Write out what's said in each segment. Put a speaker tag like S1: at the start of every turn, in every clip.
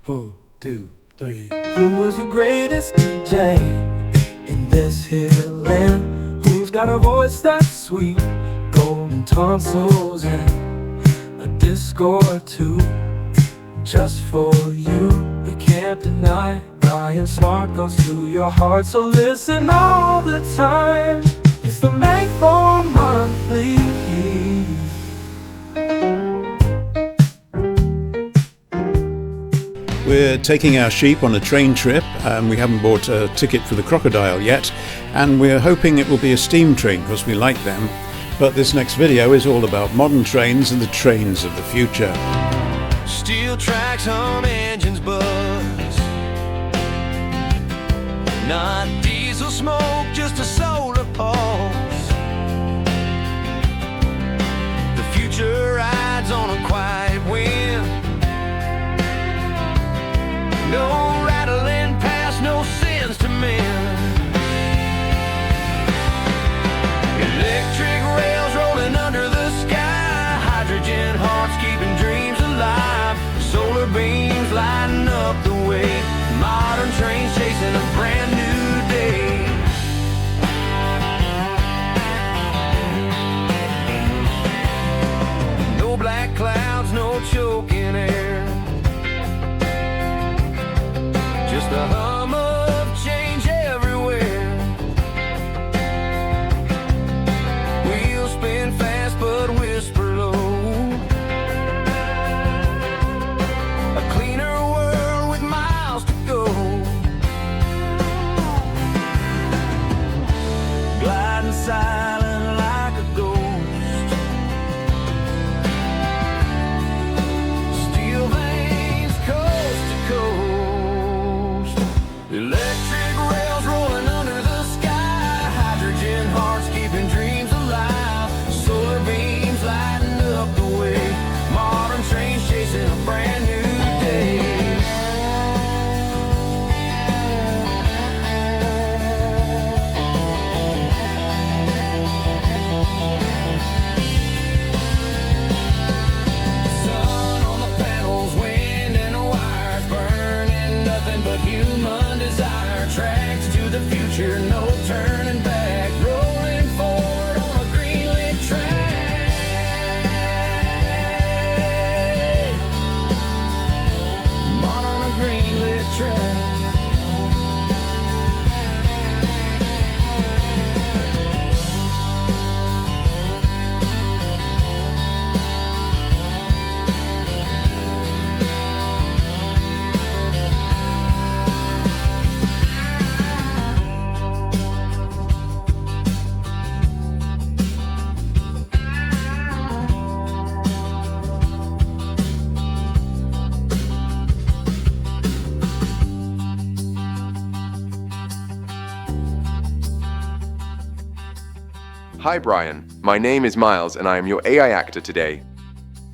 S1: 1, 2, 3. Who was your greatest DJ in this here land? Who's got a voice that's sweet, golden tonsils, and a disc or two just for you? We can't deny Brian Smart goes to your heart, so listen all the time. It's the Maythorn Monthly.
S2: We're taking our sheep on a train trip, and we haven't bought a ticket for the Crocodile yet, and we're hoping it will be a steam train because we like them. But this next video is all about modern trains and the trains of the future.
S3: Steel tracks, hum, engines buzz. Not diesel smoke, just a solar pulse. The future rides on a quiet wind. No rattling past, no sins to mend. Electric rails rolling under the sky. Hydrogen hearts keeping dreams alive. Solar beams lighting up the way. Modern trains chasing a brand new day. No black clouds, no choking air. Just the hum of change everywhere. Wheels spin fast but whisper low. A cleaner world with miles to go. Gliding silent like a ghost. Steel veins coast to coast. Electric rails rolling under the sky. Hydrogen hearts keeping dreams alive. Solar beams lighting up the way. Modern trains chasing a brand new day. Sun on the panels, wind and the wires, burning nothing but human desire. Tracks to the future, no turning back. Rolling forward on a green-lit track. On a green-lit track.
S4: Hi Brian, my name is Miles and I am your AI actor today.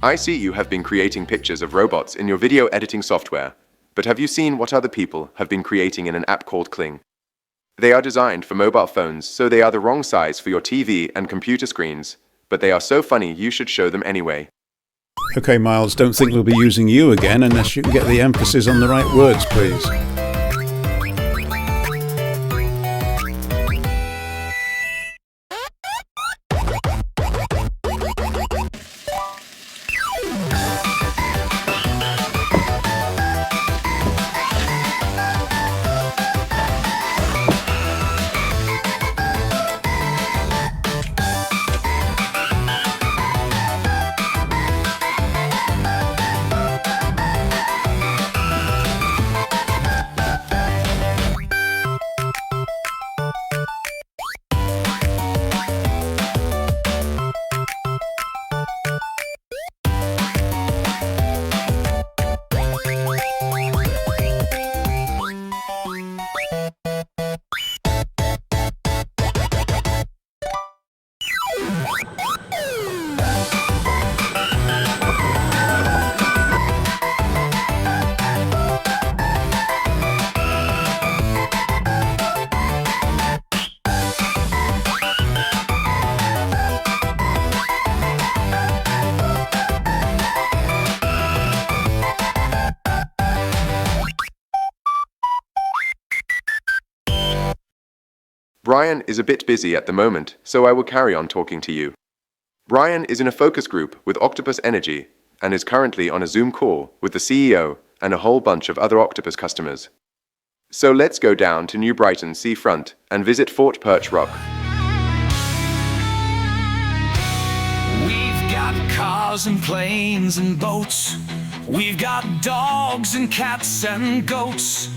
S4: I see you have been creating pictures of robots in your video editing software, but have you seen what other people have been creating in an app called Kling? They are designed for mobile phones, so they are the wrong size for your TV and computer screens, but they are so funny you should show them anyway.
S2: Okay, Miles, don't think we'll be using you again unless you can get the emphasis on the right words, please.
S4: Brian is a bit busy at the moment, so I will carry on talking to you. Brian is in a focus group with Octopus Energy and is currently on a Zoom call with the CEO and a whole bunch of other Octopus customers. So let's go down to New Brighton seafront and visit Fort Perch Rock.
S3: We've got cars and planes and boats. We've got dogs and cats and goats.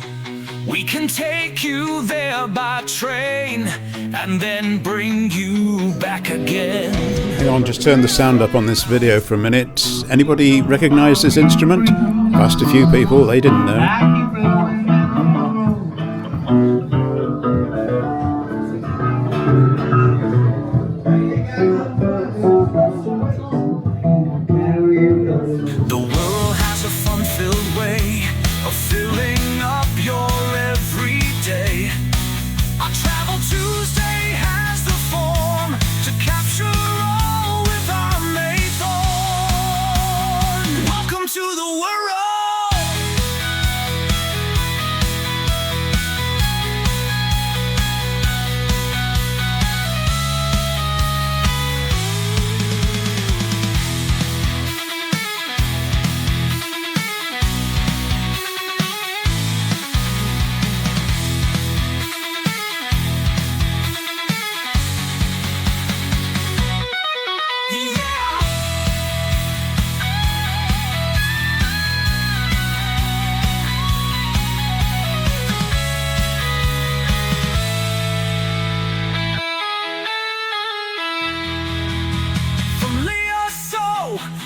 S3: We can take you there by train and then bring you back again.
S2: Hang on, just turn the sound up on this video for a minute. Anybody recognize this instrument? I've asked a few people, they didn't know.
S3: The world has a fun-filled way of filling up your every day. Our Travel Tuesday has the form to capture all with our Maythorn. Welcome to the Wirral.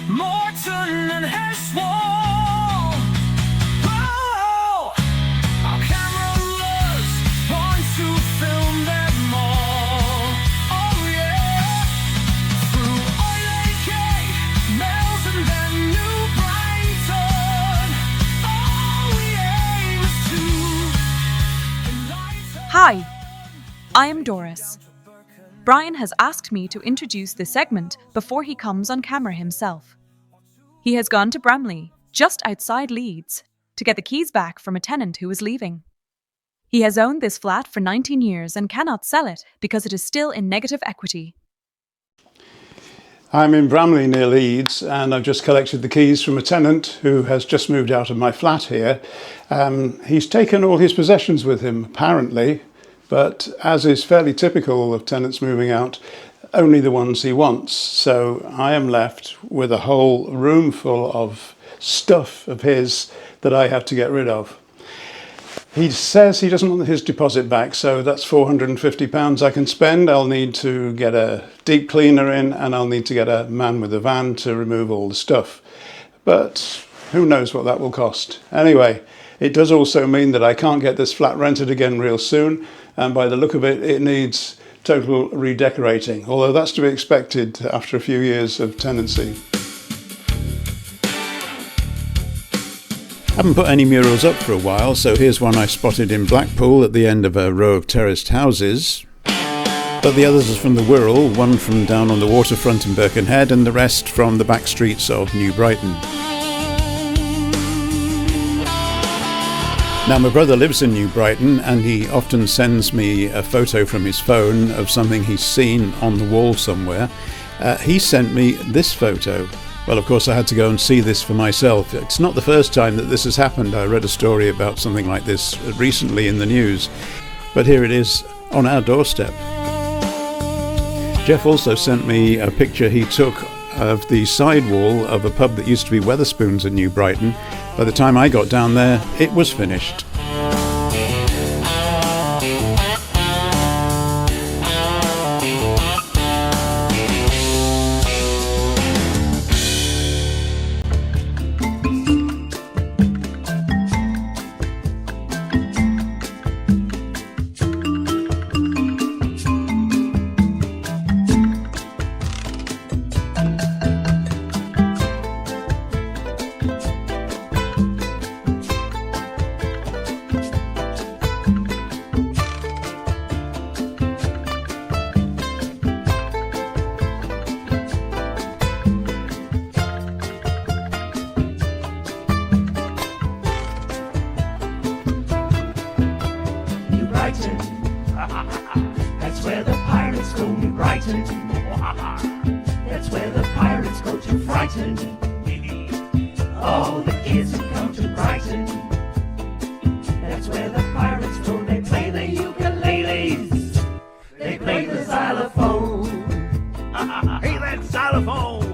S3: Morton and Heswall. Oh, our cameras want to film them all. Oh yeah, through Oilake, Mells and then New Brighton. All we aim is to enlighten.
S5: Hi, I am Doris. Brian has asked me to introduce this segment before he comes on camera himself. He has gone to Burnley, just outside Leeds, to get the keys back from a tenant who was leaving. He has owned this flat for 19 years and cannot sell it because it is still in negative equity.
S2: I'm in Bramley near Leeds and I've just collected the keys from a tenant who has just moved out of my flat here. He's taken all his possessions with him, apparently, but as is fairly typical of tenants moving out, only the ones he wants. So I am left with a whole room full of stuff of his that I have to get rid of. He says he doesn't want his deposit back, so that's £450 I can spend. I'll need to get a deep cleaner in and I'll need to get a man with a van to remove all the stuff. But who knows what that will cost. Anyway, it does also mean that I can't get this flat rented again real soon, and by the look of it, it needs total redecorating, although that's to be expected after a few years of tenancy. Haven't put any murals up for a while, so here's one I spotted in Blackpool at the end of a row of terraced houses. But the others are from the Wirral, one from down on the waterfront in Birkenhead and the rest from the back streets of New Brighton. Now, my brother lives in New Brighton and he often sends me a photo from his phone of something he's seen on the wall somewhere. He sent me this photo. Well, of course, I had to go and see this for myself. It's not the first time that this has happened. I read a story about something like this recently in the news. But here it is on our doorstep. Jeff also sent me a picture he took of the sidewall of a pub that used to be Wetherspoons in New Brighton. By the time I got down there, it was finished.
S6: Brighton. That's where the pirates go to frighten all the kids who come to Brighton. That's where the pirates go. They play the ukuleles. They play the xylophone. Hey, that xylophone!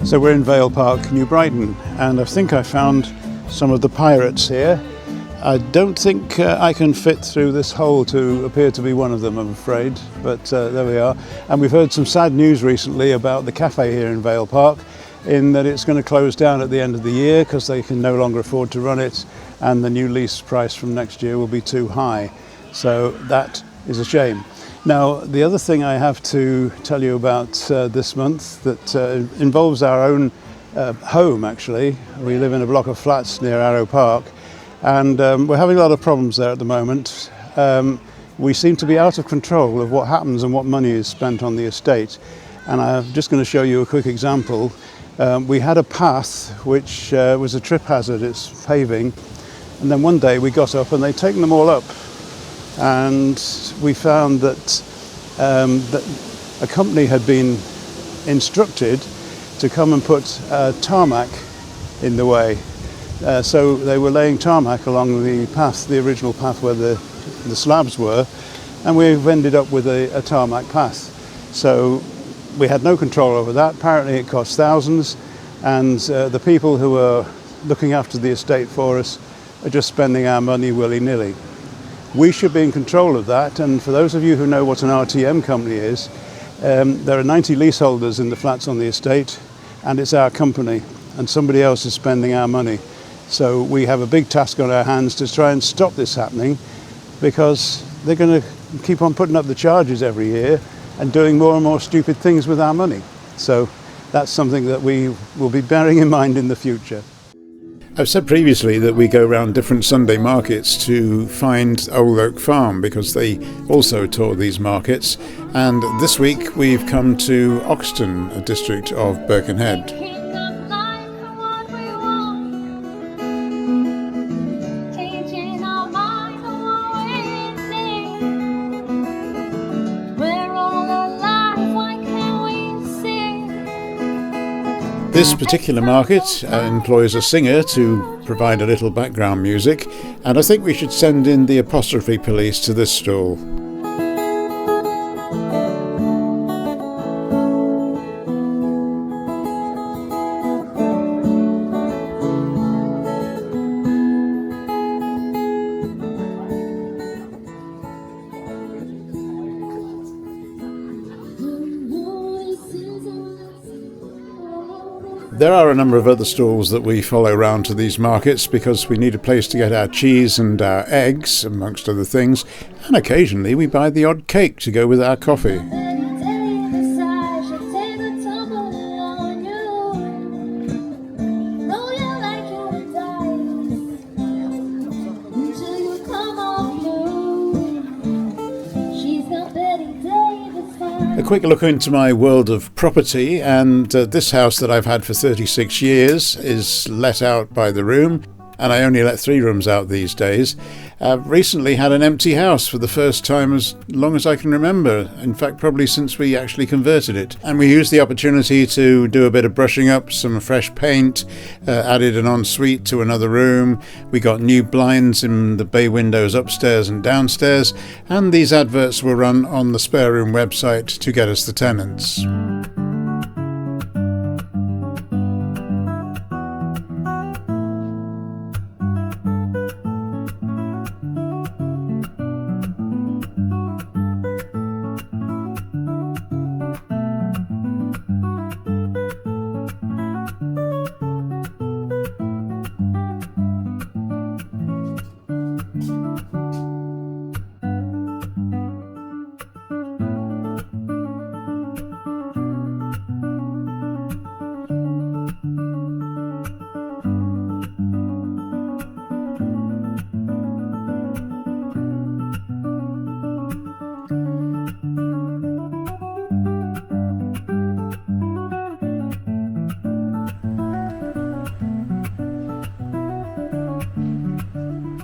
S2: So we're in Vale Park, New Brighton, and I think I found some of the pirates here. I don't think I can fit through this hole to appear to be one of them, I'm afraid, but there we are. And we've heard some sad news recently about the cafe here in Vale Park, in that it's going to close down at the end of the year because they can no longer afford to run it, and the new lease price from next year will be too high. So that is a shame. Now, the other thing I have to tell you about this month that involves our own home, actually. We live in a block of flats near Arrow Park, and we're having a lot of problems there at the moment. We seem to be out of control of what happens and what money is spent on the estate. And I'm just going to show you a quick example. We had a path which was a trip hazard, it's paving, and then one day we got up and they'd taken them all up. And we found that a company had been instructed to come and put tarmac in the way. So they were laying tarmac along the path, the original path where the slabs were, and we've ended up with a tarmac path. So we had no control over that. Apparently it cost thousands, and the people who are looking after the estate for us are just spending our money willy-nilly. We should be in control of that, and for those of you who know what an RTM company is, there are 90 leaseholders in the flats on the estate, and it's our company, and somebody else is spending our money. So we have a big task on our hands to try and stop this happening, because they're going to keep on putting up the charges every year and doing more and more stupid things with our money. So that's something that we will be bearing in mind in the future. I've said previously that we go around different Sunday markets to find Old Oak Farm because they also tour these markets, and this week we've come to Oxton, a district of Birkenhead. This particular market employs a singer to provide a little background music, and I think we should send in the apostrophe police to this stall. There are a number of other stalls that we follow round to these markets because we need a place to get our cheese and our eggs, amongst other things, and occasionally we buy the odd cake to go with our coffee. A quick look into my world of property, and this house that I've had for 36 years is let out by the room, and I only let 3 rooms out these days. I've recently had an empty house for the first time as long as I can remember, in fact probably since we actually converted it. And we used the opportunity to do a bit of brushing up, some fresh paint, added an ensuite to another room. We got new blinds in the bay windows upstairs and downstairs, and these adverts were run on the spare room website to get us the tenants.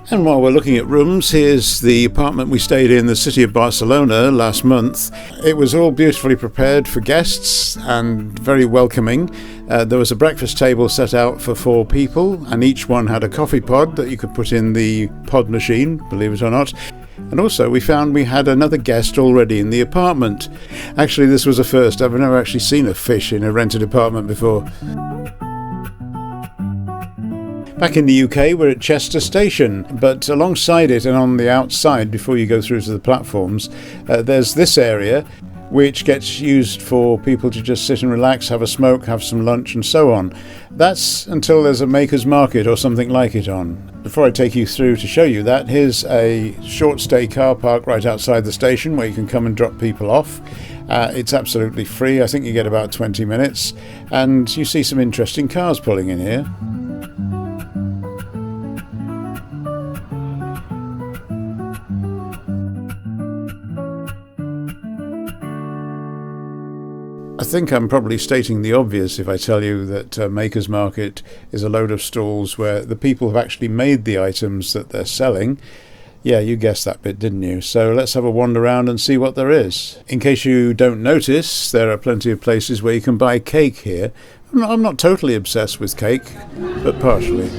S2: And while we're looking at rooms, here's the apartment we stayed in the city of Barcelona last month. It was all beautifully prepared for guests and very welcoming. There was a breakfast table set out for 4 people, and each one had a coffee pod that you could put in the pod machine, believe it or not. And also we found we had another guest already in the apartment. Actually, this was a first. I've never actually seen a fish in a rented apartment before. Back in the UK, we're at Chester Station, but alongside it and on the outside, before you go through to the platforms, there's this area which gets used for people to just sit and relax, have a smoke, have some lunch and so on. That's until there's a maker's market or something like it on. Before I take you through to show you that, here's a short stay car park right outside the station where you can come and drop people off. It's absolutely free. I think you get about 20 minutes, and you see some interesting cars pulling in here. I think I'm probably stating the obvious if I tell you that Maker's Market is a load of stalls where the people have actually made the items that they're selling. Yeah, you guessed that bit, didn't you? So let's have a wander around and see what there is. In case you don't notice, there are plenty of places where you can buy cake here. I'm not totally obsessed with cake, but partially.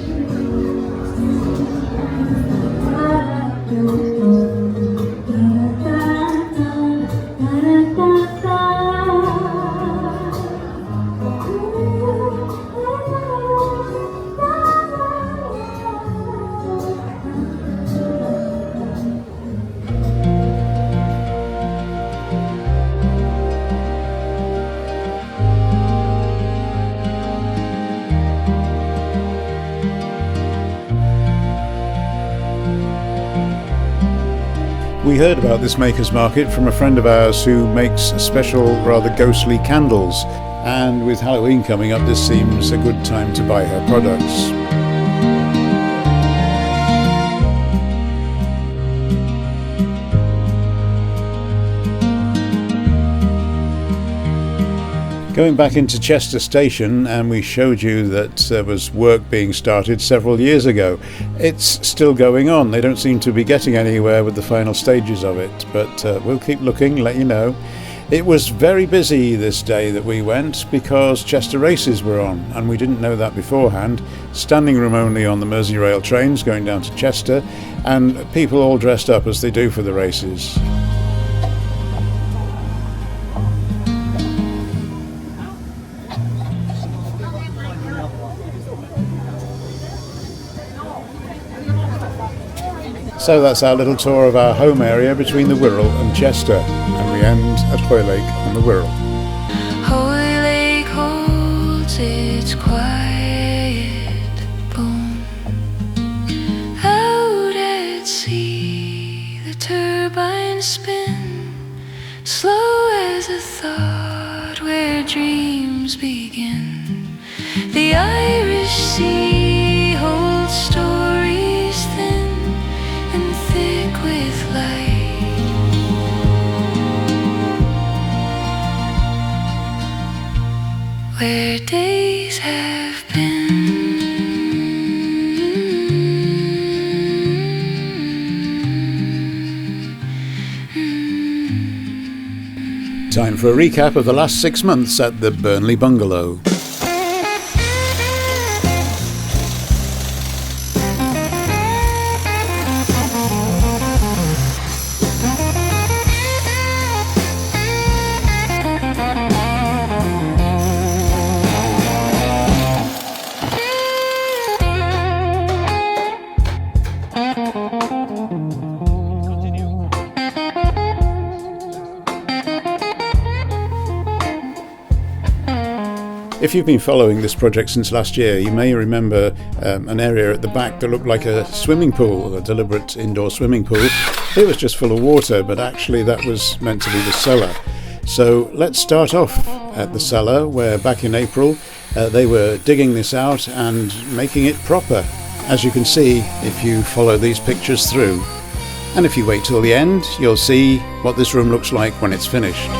S2: We heard about this Maker's Market from a friend of ours who makes special, rather ghostly candles, and with Halloween coming up, this seems a good time to buy her products. Going back into Chester Station, and we showed you that there was work being started several years ago. It's still going on. They don't seem to be getting anywhere with the final stages of it, but we'll keep looking, let you know. It was very busy this day that we went because Chester races were on, and we didn't know that beforehand. Standing room only on the Merseyrail trains going down to Chester, and people all dressed up as they do for the races. So that's our little tour of our home area between the Wirral and Chester, and we end at Hoylake on the Wirral.
S7: Hoylake holds its quiet bone. Out at sea, the turbines spin, slow as a thought where dreams begin. The Irish Sea holds stories thin and thick with light, where days have been.
S2: Time for a recap of the last 6 months at the Burnley bungalow. If you've been following this project since last year, you may remember an area at the back that looked like a swimming pool, a deliberate indoor swimming pool. It was just full of water, but actually that was meant to be the cellar. So let's start off at the cellar, where back in April they were digging this out and making it proper, as you can see if you follow these pictures through. And if you wait till the end, you'll see what this room looks like when it's finished.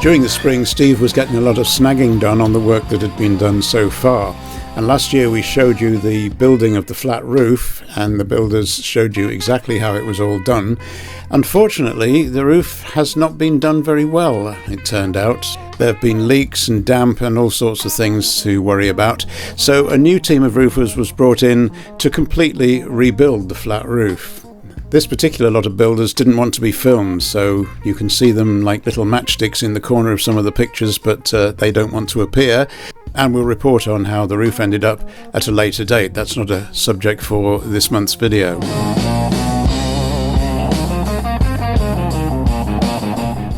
S2: During the spring, Steve was getting a lot of snagging done on the work that had been done so far. And last year we showed you the building of the flat roof, and the builders showed you exactly how it was all done. Unfortunately, the roof has not been done very well, it turned out. There have been leaks and damp and all sorts of things to worry about. So a new team of roofers was brought in to completely rebuild the flat roof. This particular lot of builders didn't want to be filmed, so you can see them like little matchsticks in the corner of some of the pictures, but they don't want to appear. And we'll report on how the roof ended up at a later date. That's not a subject for this month's video.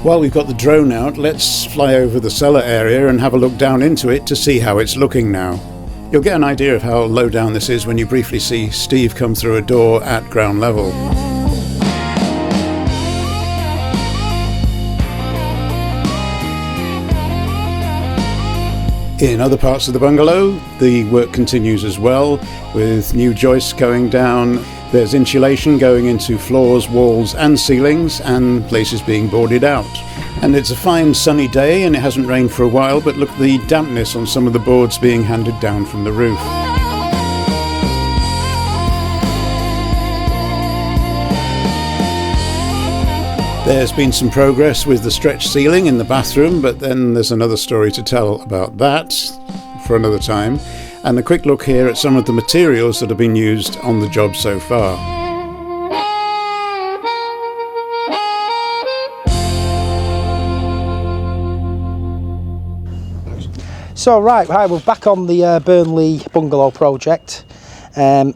S2: While we've got the drone out, let's fly over the cellar area and have a look down into it to see how it's looking now. You'll get an idea of how low down this is when you briefly see Steve come through a door at ground level. In other parts of the bungalow, the work continues as well, with new joists going down. There's insulation going into floors, walls and ceilings, and places being boarded out. And it's a fine sunny day and it hasn't rained for a while, but look at the dampness on some of the boards being handed down from the roof. There's been some progress with the stretch ceiling in the bathroom, but then there's another story to tell about that for another time. And a quick look here at some of the materials that have been used on the job so far.
S8: So right, we're back on the Burnley bungalow project, and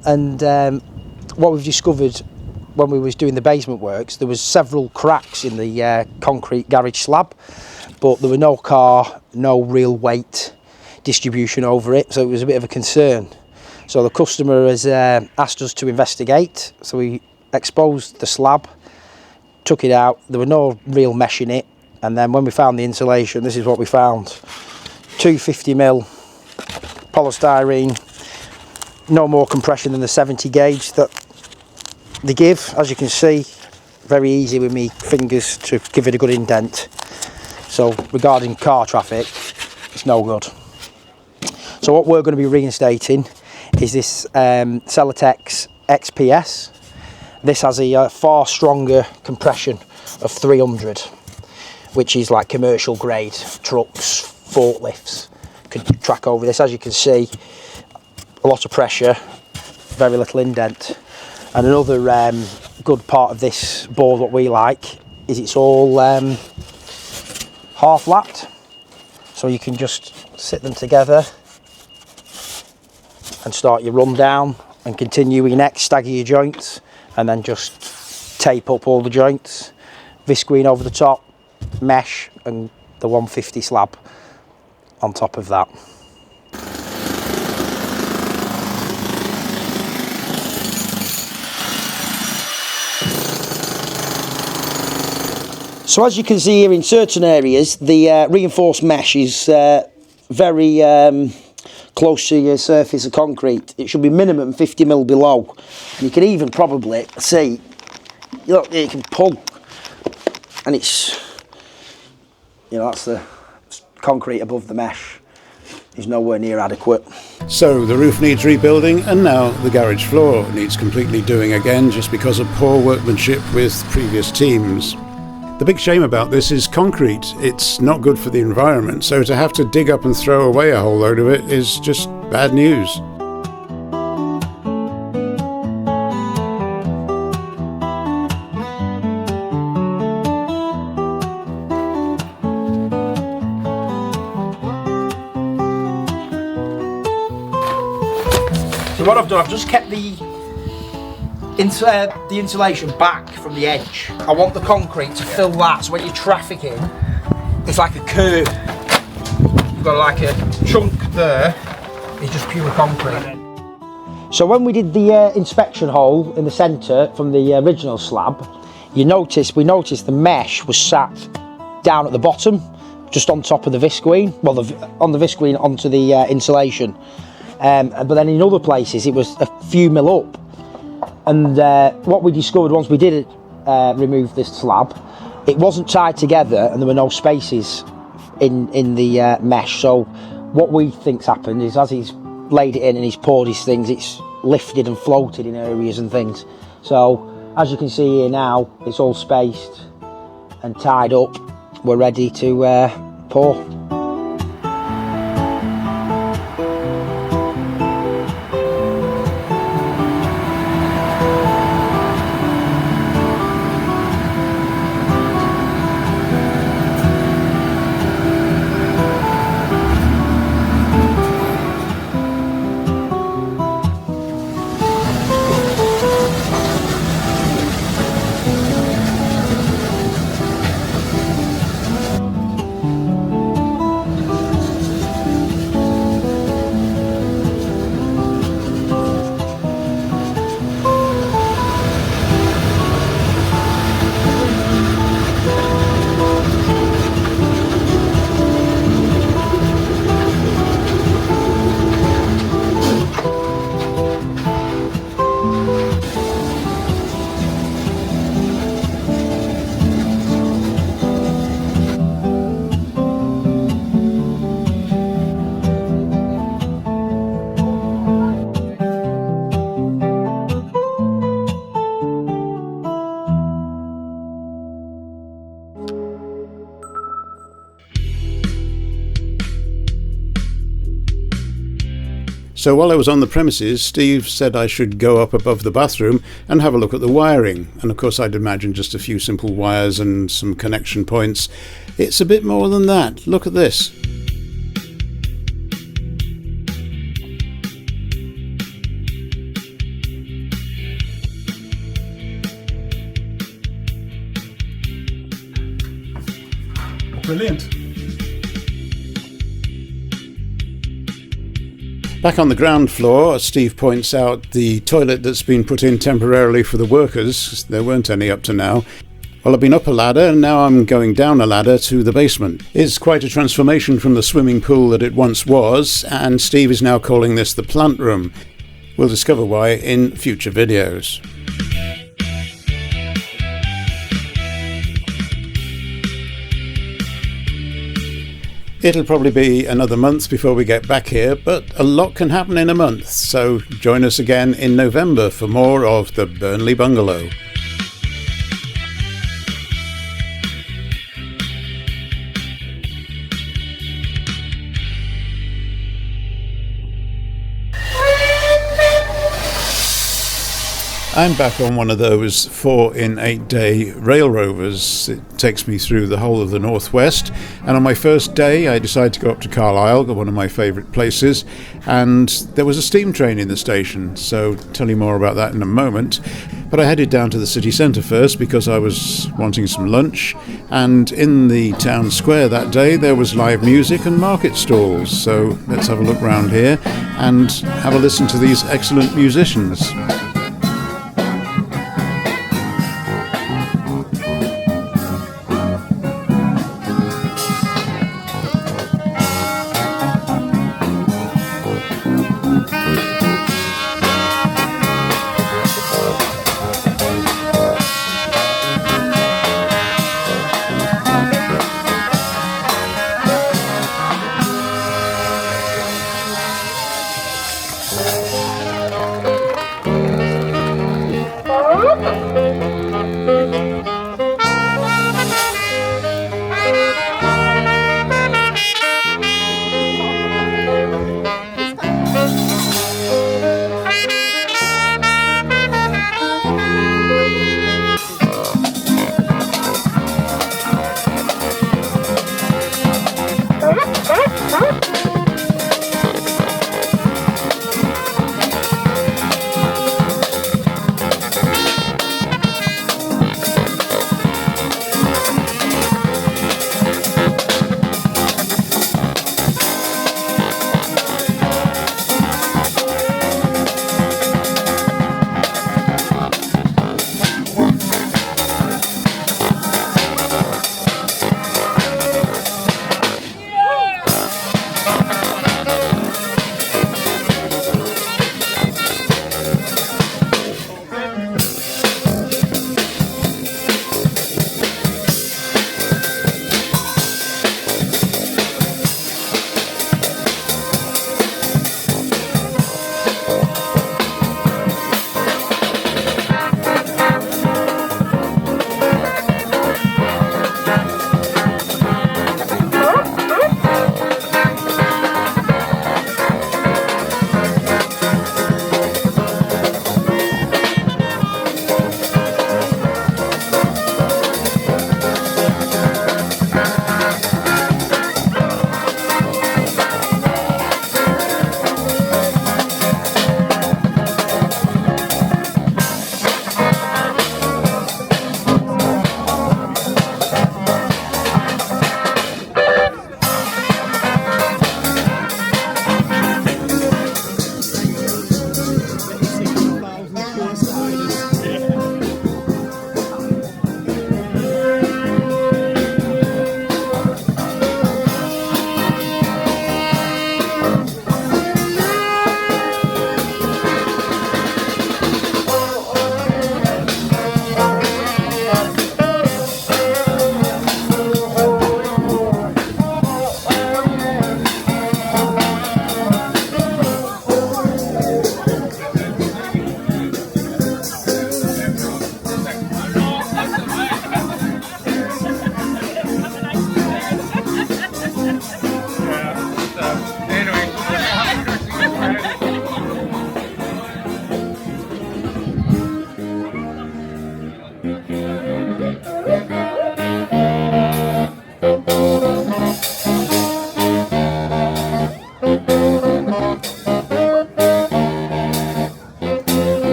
S8: what we've discovered when we was doing the basement works, there was several cracks in the concrete garage slab, but there were no real weight distribution over it, so it was a bit of a concern. So the customer has asked us to investigate, so we exposed the slab, took it out, there were no real mesh in it, and then when we found the insulation, this is what we found. 250mm polystyrene, no more compression than the 70 gauge that they give. As you can see, very easy with me fingers to give it a good indent. So regarding car traffic, it's no good. So what we're going to be reinstating is this Celotex XPS. This has a far stronger compression of 300, which is like commercial grade trucks, forklifts could track over this. As you can see, a lot of pressure, very little indent. And another good part of this board, what we like, is it's all half lapped, so you can just sit them together and start your run down and continue your next, stagger your joints, and then just tape up all the joints, visqueen over the top, mesh, and the 150 slab on top of that. So as you can see here, in certain areas the reinforced mesh is very close to your surface of concrete. It should be minimum 50mm below, and you can even probably see, look, you can pull, and it's, you know, that's the concrete above the mesh is nowhere near adequate.
S2: So the roof needs rebuilding, and now the garage floor needs completely doing again, just because of poor workmanship with previous teams. The big shame about this is concrete. It's not good for the environment, so to have to dig up and throw away a whole load of it is just bad news.
S8: So what I've done, I've just kept the insulation back from the edge. I want the concrete to fill that, so when you're trafficking, it's like a curve. You've got like a chunk there, it's just pure concrete. So when we did the inspection hole in the centre from the original slab, we noticed the mesh was sat down at the bottom, just on top of the visqueen, well, on the visqueen onto the insulation. But then in other places it was a few mil up. And what we discovered once we did remove this slab, it wasn't tied together and there were no spaces in the mesh. So what we think's happened is, as he's laid it in and he's poured his things, it's lifted and floated in areas and things. So as you can see here now, it's all spaced and tied up. We're ready to pour.
S2: So while I was on the premises, Steve said I should go up above the bathroom and have a look at the wiring. And of course I'd imagine just a few simple wires and some connection points. It's a bit more than that. Look at this. Brilliant. Back on the ground floor, Steve points out the toilet that's been put in temporarily for the workers. There weren't any up to now. Well, I've been up a ladder and now I'm going down a ladder to the basement. It's quite a transformation from the swimming pool that it once was, and Steve is now calling this the plant room. We'll discover why in future videos. It'll probably be another month before we get back here, but a lot can happen in a month, so join us again in November for more of the Burnley Bungalow. I'm back on one of those 4 in 8 day rail rovers. It takes me through the whole of the northwest, and on my first day I decided to go up to Carlisle, one of my favourite places, and there was a steam train in the station, so I'll tell you more about that in a moment. But I headed down to the city centre first because I was wanting some lunch, and in the town square that day there was live music and market stalls, so let's have a look round here and have a listen to these excellent musicians.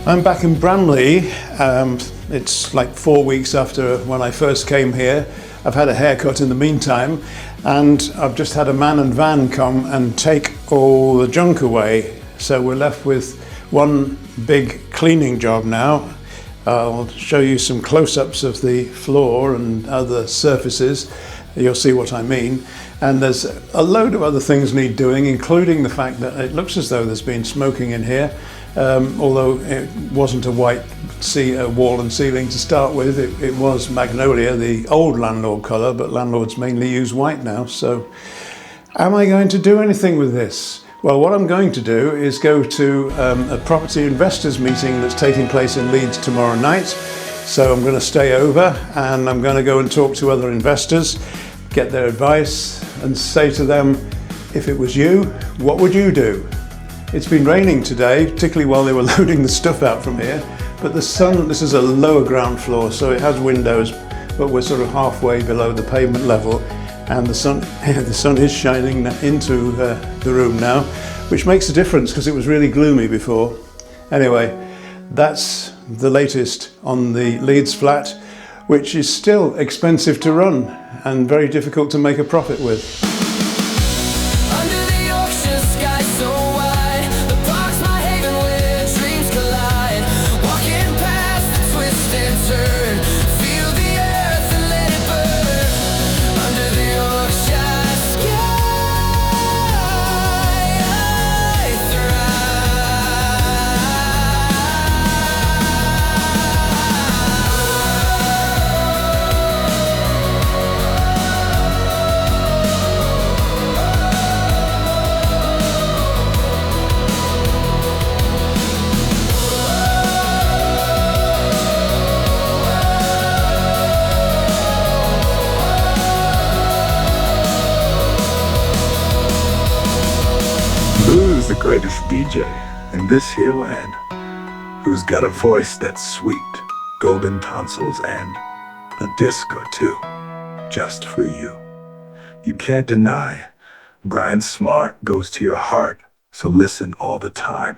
S2: I'm back in Burnley. It's like 4 weeks after when I first came here. I've had a haircut in the meantime, and I've just had a man and van come and take all the junk away. So we're left with one big cleaning job now. I'll show you some close-ups of the floor and other surfaces. You'll see what I mean. And there's a load of other things need doing, including the fact that it looks as though there's been smoking in here. Although it wasn't a white wall and ceiling to start with, it was magnolia, the old landlord colour, but landlords mainly use white now. So am I going to do anything with this? Well, what I'm going to do is go to a property investors meeting that's taking place in Leeds tomorrow night. So I'm going to stay over and I'm going to go and talk to other investors, get their advice and say to them, if it was you, what would you do? It's been raining today, particularly while they were loading the stuff out from here, but the sun, this is a lower ground floor, so it has windows, but we're sort of halfway below the pavement level, and the sun is shining into the room now, which makes a difference because it was really gloomy before. Anyway, that's the latest on the Leeds flat, which is still expensive to run and very difficult to make a profit with.
S1: Who's the greatest DJ in this here land?
S9: who's got a voice that's sweet, golden tonsils, and a disc or two, just for you. You can't deny, Brian's smart goes to your heart, so listen all the time.